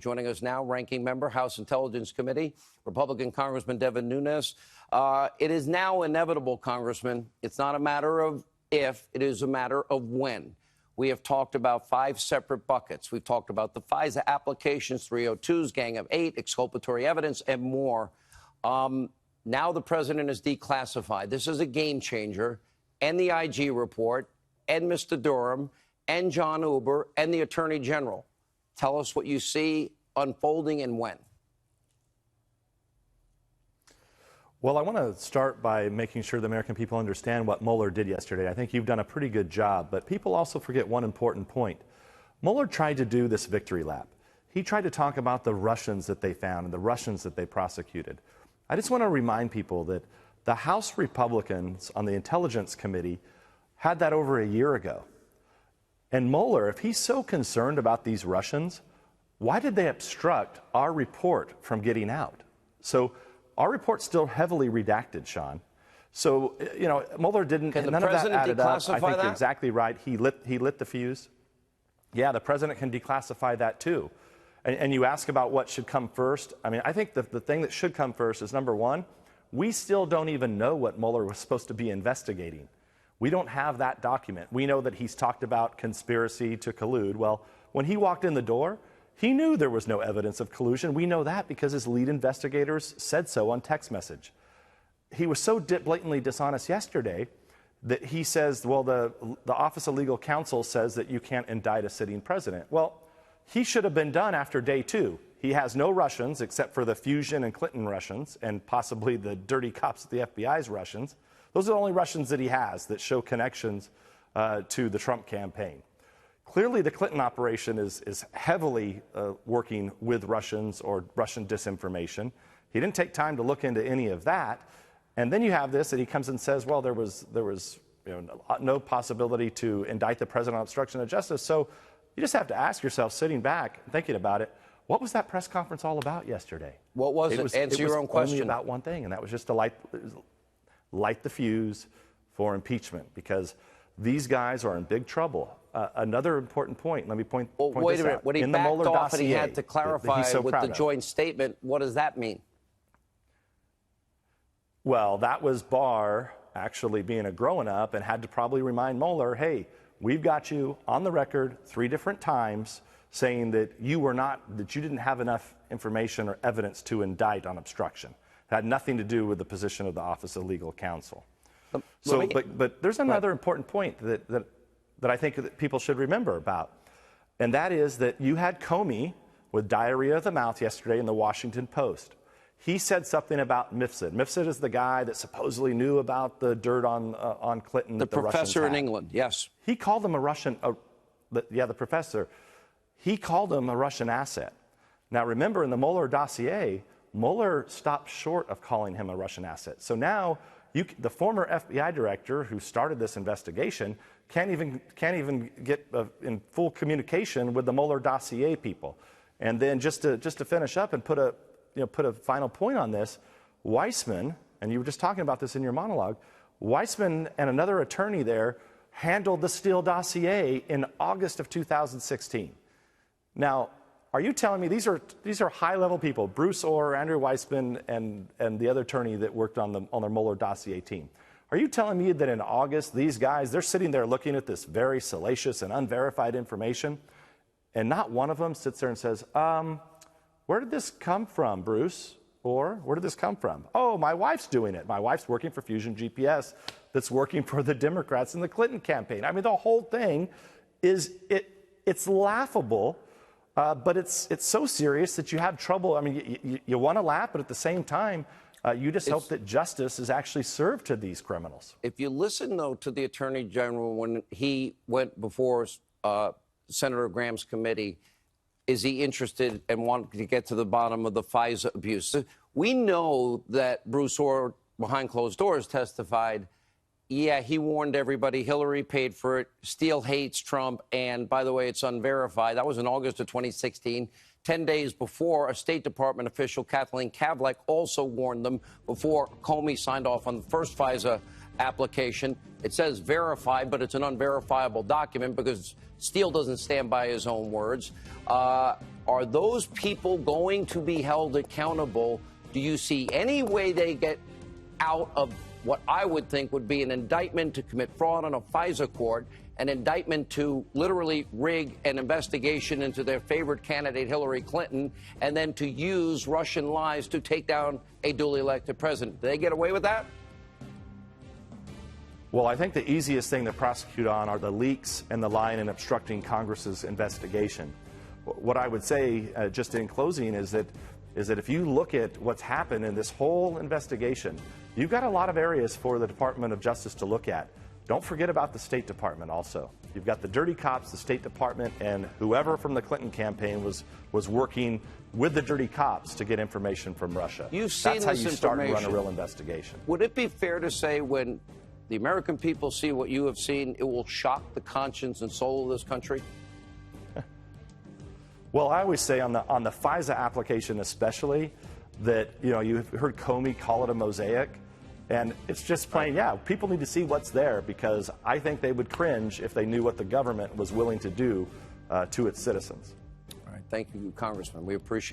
Joining us now, Ranking Member, House Intelligence Committee, Republican Congressman Devin Nunes. It is now inevitable, Congressman. It's not a matter of if, it is a matter of when. We have talked about 5 separate buckets. We've talked about the FISA applications, 302s, Gang of 8, exculpatory evidence, and more. Now the president is declassified. This is a game changer. And the IG report, and Mr. Durham, and John Huber, and the Attorney General. Tell us what you see unfolding and when. Well, I want to start by making sure the American people understand what Mueller did yesterday. I think you've done a pretty good job, but people also forget one important point. Mueller tried to do this victory lap. He tried to talk about the Russians that they found and the Russians that they prosecuted. I just want to remind people that the House Republicans on the Intelligence Committee had that over a year ago. And Mueller, if he's so concerned about these Russians, why did they obstruct our report from getting out? So our report's still heavily redacted, Sean. So, you know, Mueller didn't, Can none the of that president added up. I think declassify you're that? exactly right. He lit the fuse. Yeah, the president can declassify that too. And you ask about what should come first. I mean, I think the thing that should come first is, number one, we still don't even know what Mueller was supposed to be investigating. We don't have that document. We know that he's talked about conspiracy to collude. Well, when he walked in the door, he knew there was no evidence of collusion. We know that because his lead investigators said so on text message. He was so blatantly dishonest yesterday that he says, well, the Office of Legal Counsel says that you can't indict a sitting president. Well, he should have been done after day 2. He has no Russians except for the Fusion and Clinton Russians and possibly the dirty cops at the FBI's Russians. Those are the only Russians that he has that show connections to the Trump campaign. Clearly, the Clinton operation is heavily working with Russians or Russian disinformation. He didn't take time to look into any of that. And then you have this that he comes and says, well, there was no possibility to indict the president on obstruction of justice. So you just have to ask yourself, sitting back and thinking about it, what was that press conference all about yesterday? What was it? Answer your own question. It was only about one thing, and that was just to light the fuse for impeachment, because these guys are in big trouble. Another important point, let me point this out. Wait a minute. When he backed off and he had to clarify with the joint statement, what does that mean? Well, that was Barr actually being a grown-up and had to probably remind Mueller, hey, we've got you on the record 3 different times saying that you didn't have enough information or evidence to indict on obstruction. It had nothing to do with the position of the Office of Legal Counsel. But there's another important point that I think that people should remember about, and that is that you had Comey with diarrhea of the mouth yesterday in the Washington Post. He said something about Mifsud. Mifsud is the guy that supposedly knew about the dirt on Clinton. The professor in England, yes. He called him a Russian, the professor. He called him a Russian asset. Now, remember, in the Mueller dossier, Mueller stopped short of calling him a Russian asset. So now the former FBI director who started this investigation can't even get in full communication with the Mueller dossier people. And then just to finish up and put a final point on this, Weissman, and you were just talking about this in your monologue, Weissman and another attorney there handled the Steele dossier in August of 2016. Now, are you telling me these are high-level people, Bruce Orr, Andrew Weissman, and the other attorney that worked on the Mueller dossier team? Are you telling me that in August, these guys, they're sitting there looking at this very salacious and unverified information, and not one of them sits there and says, where did this come from, Bruce? Or where did this come from? Oh, my wife's doing it. My wife's working for Fusion GPS that's working for the Democrats in the Clinton campaign. I mean, the whole thing it's laughable. But it's so serious that you have trouble. I mean, you want to laugh, but at the same time, you just hope that justice is actually served to these criminals. If you listen, though, to the Attorney General when he went before Senator Graham's committee, is he interested and wanting to get to the bottom of the FISA abuse? We know that Bruce Orr, behind closed doors, testified, yeah, he warned everybody. Hillary paid for it. Steele hates Trump. And by the way, it's unverified. That was in August of 2016. 10 days before, a State Department official, Kathleen Kavlik, also warned them before Comey signed off on the first FISA application. It says verified, but it's an unverifiable document because Steele doesn't stand by his own words. Are those people going to be held accountable? Do you see any way they get out of what I would think would be an indictment to commit fraud on a FISA court, an indictment to literally rig an investigation into their favorite candidate, Hillary Clinton, and then to use Russian lies to take down a duly elected president? Do they get away with that? Well, I think the easiest thing to prosecute on are the leaks and the lying and obstructing Congress's investigation. What I would say, just in closing, is that if you look at what's happened in this whole investigation, you've got a lot of areas for the Department of Justice to look at. Don't forget about the State Department also. You've got the dirty cops, the State Department, and whoever from the Clinton campaign was working with the dirty cops to get information from Russia. You've seen That's how this you start to run a information. real investigation. Would it be fair to say when the American people see what you have seen, it will shock the conscience and soul of this country? Well, I always say on the FISA application especially that, you've heard Comey call it a mosaic. And it's just plain, people need to see what's there, because I think they would cringe if they knew what the government was willing to do to its citizens. All right. Thank you, Congressman. We appreciate it.